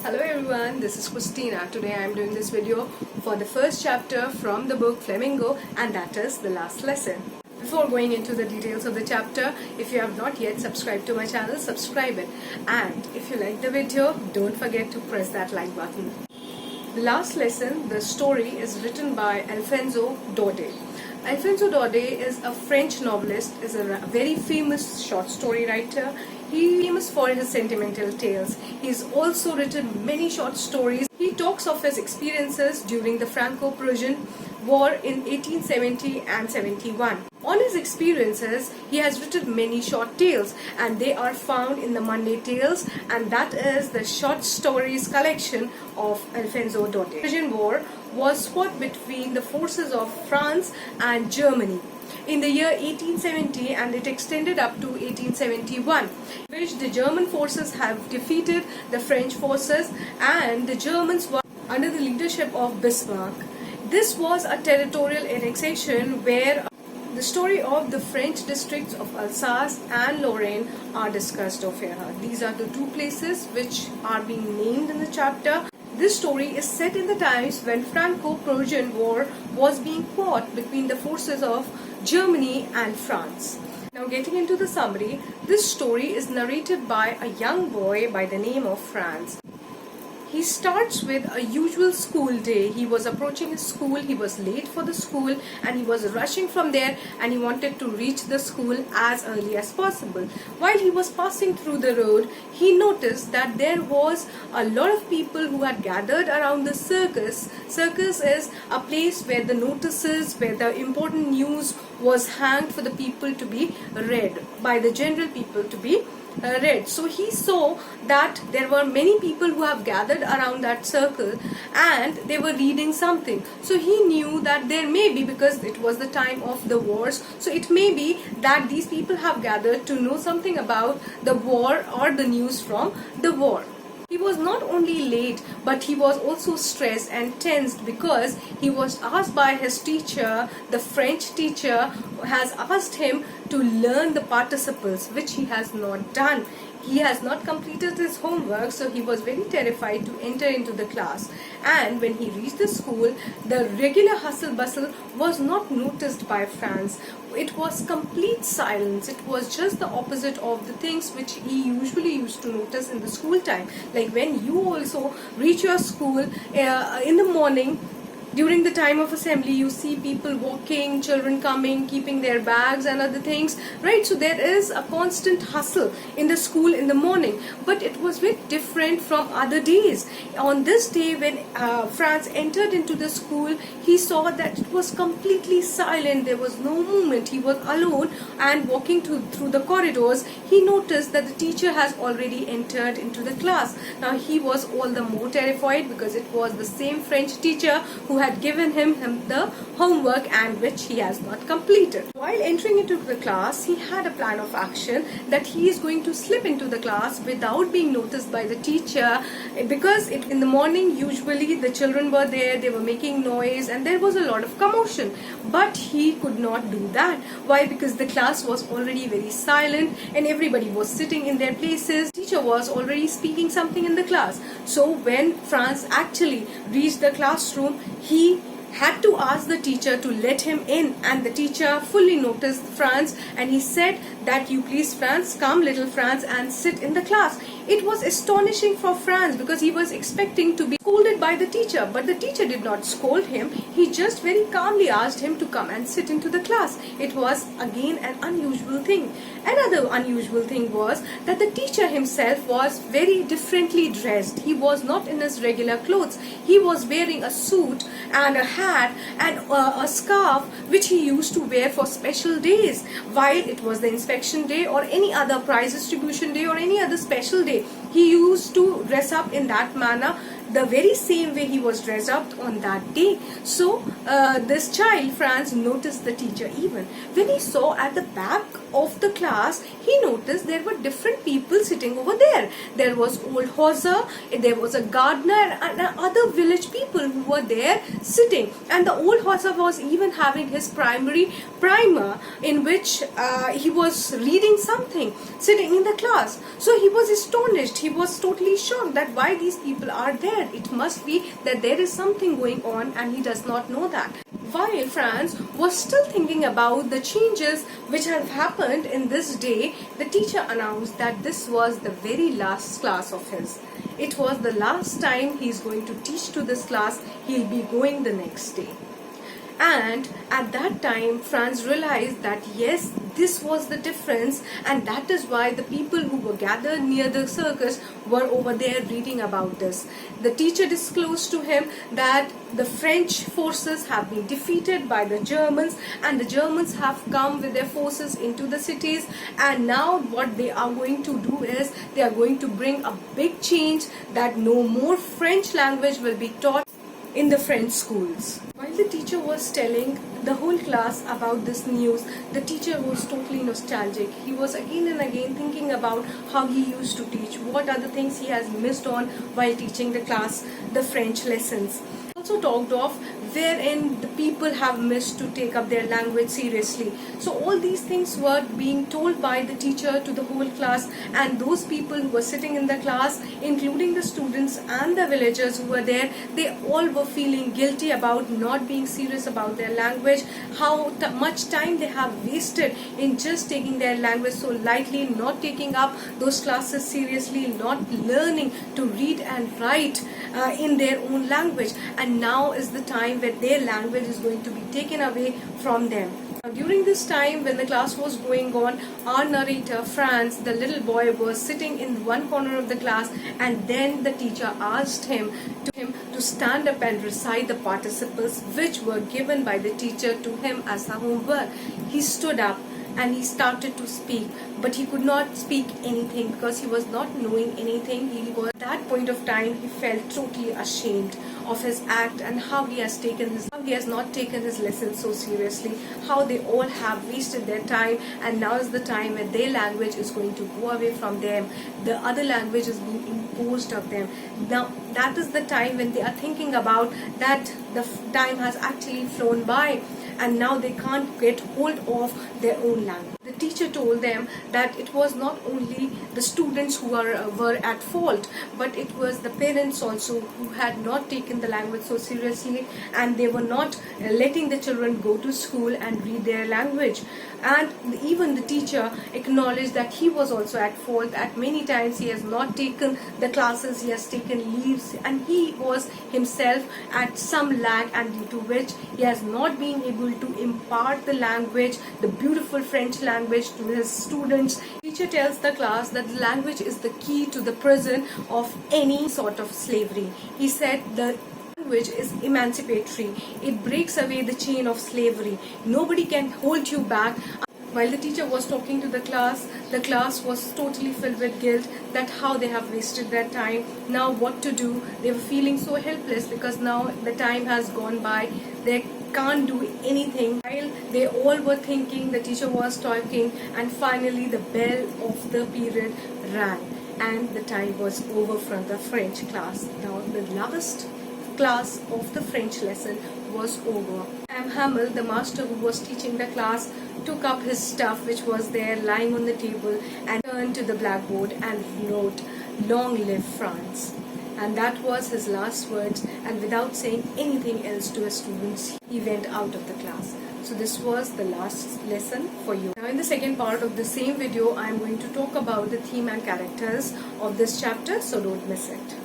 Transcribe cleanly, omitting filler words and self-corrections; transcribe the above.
Hello everyone, this is Christina. Today I am doing this video for the first chapter from the book Flamingo, and that is the last lesson. Before going into the details of the chapter, if you have not yet subscribed to my channel, subscribe it. And if you like the video, don't forget to press that like button. The last lesson, the story, is written by Alphonse Daudet. Alphonse Daudet is a French novelist, is a very famous short story writer. He is famous for his sentimental tales. He's also written many short stories. He talks of his experiences during the Franco-Prussian War in 1870 and 71. On his experiences, he has written many short tales, and they are found in the Monday Tales, and that is the short stories collection of Alphonse Daudet. The Prussian War was fought between the forces of France and Germany in the year 1870, and it extended up to 1871, in which the German forces have defeated the French forces, and the Germans were under the leadership of Bismarck. This was a territorial annexation where the story of the French districts of Alsace and Lorraine are discussed over here. These are the two places which are being named in the chapter. This story is set in the times when Franco-Prussian War was being fought between the forces of Germany and France. Now, getting into the summary, this story is narrated by a young boy by the name of Franz. He starts with a usual school day. He was approaching his school, he was late for the school, and he was rushing from there, and he wanted to reach the school as early as possible. While he was passing through the road, he noticed that there was a lot of people who had gathered around the circus. Circus is a place where the notices, where the important news was hanged for the people to be read, by the general people to be read. So he saw that there were many people who have gathered around that circle and they were reading something. So he knew that there may be, because it was the time of the wars, so it may be that these people have gathered to know something about the war or the news from the war. He was not only late, but he was also stressed and tensed because he was asked by his teacher, the French teacher, has asked him to learn the participles, which he has not done. He has not completed his homework, so he was very terrified to enter into the class. And when he reached the school, the regular hustle bustle was not noticed by Franz. It was complete silence. It was just the opposite of the things which he usually used to notice in the school time. Like when you also reach your school in the morning, during the time of assembly, you see people walking, children coming, keeping their bags and other things, right? So there is a constant hustle in the school in the morning, but it was very different from other days. On this day, when Franz entered into the school, he saw that it was completely silent. There was no movement. He was alone, and walking through the corridors, he noticed that the teacher has already entered into the class. Now he was all the more terrified because it was the same French teacher who had given him the homework and which he has not completed. While entering into the class, he had a plan of action that he is going to slip into the class without being noticed by the teacher, because in the morning usually the children were there, they were making noise and there was a lot of commotion, but he could not do that. Why? Because the class was already very silent and everybody was sitting in their places. The teacher was already speaking something in the class. So when Franz actually reached the classroom, he had to ask the teacher to let him in, and the teacher fully noticed Franz and he said that, "You please, Franz, come little Franz and sit in the class." It was astonishing for Franz because he was expecting to be scolded by the teacher, but the teacher did not scold him. He just very calmly asked him to come and sit into the class. It was again an unusual thing. Another unusual thing was that the teacher himself was very differently dressed. He was not in his regular clothes. He was wearing a suit and a hat and a scarf which he used to wear for special days, while it was the inspection day or any other prize distribution day or any other special day. He used to dress up in that manner, the very same way he was dressed up on that day. So this child, Franz, noticed the teacher even. When he saw at the back of the class, he noticed there were different people sitting over there. There was old Hauser, there was a gardener, and other village people who were there sitting. And the old Hauser was even having his primer in which he was reading something sitting in the class. So he was astonished. He was totally shocked that why these people are there. It must be that there is something going on and he does not know that. While Franz was still thinking about the changes which have happened in this day, the teacher announced that this was the very last class of his. It was the last time he is going to teach to this class. He'll be going the next day. And at that time, Franz realized that yes, this was the difference, and that is why the people who were gathered near the circus were over there reading about this. The teacher disclosed to him that the French forces have been defeated by the Germans, and the Germans have come with their forces into the cities, and now what they are going to do is they are going to bring a big change, that no more French language will be taught in the French schools. While the teacher was telling the whole class about this news, the teacher was totally nostalgic. He was again and again thinking about how he used to teach, what are the things he has missed on while teaching the class the French lessons. Also talked of wherein the people have missed to take up their language seriously. So all these things were being told by the teacher to the whole class, and those people who were sitting in the class, including the students and the villagers who were there, they all were feeling guilty about not being serious about their language, how much time they have wasted in just taking their language so lightly, not taking up those classes seriously, not learning to read and write in their own language. And now is the time where their language is going to be taken away from them. During this time when the class was going on, our narrator Franz, the little boy, was sitting in one corner of the class, and then the teacher asked him to stand up and recite the participles which were given by the teacher to him as a homework. He stood up and he started to speak, but he could not speak anything because he was not knowing anything. At that point of time, he felt totally ashamed of his act and how he has not taken his lesson so seriously, how they all have wasted their time, and now is the time when their language is going to go away from them. The other language is being imposed of them. Now that is the time when they are thinking about that the time has actually flown by, and now they can't get hold of their own language. The teacher told them that it was not only the students who were at fault, but it was the parents also who had not taken the language so seriously, and they were not letting the children go to school and read their language. And even the teacher acknowledged that he was also at fault. At many times he has not taken the classes, he has taken leaves, and he was himself at some lag, and due to which he has not been able to impart the language, the beautiful French language, to his students. The teacher tells the class that the language is the key to the prison of any sort of slavery. He said the language is emancipatory. It breaks away the chain of slavery. Nobody can hold you back. While the teacher was talking to the class was totally filled with guilt that how they have wasted their time. Now what to do? They were feeling so helpless because now the time has gone by. They can't do anything. While they all were thinking, the teacher was talking, and finally the bell of the period rang and the time was over from the French class. Now the last class of the French lesson was over. Hamel, the master who was teaching the class, took up his stuff which was there lying on the table and turned to the blackboard and wrote, "Long live France." And that was his last words, and without saying anything else to his students, he went out of the class. So this was the last lesson for you. Now in the second part of the same video, I am going to talk about the theme and characters of this chapter, so don't miss it.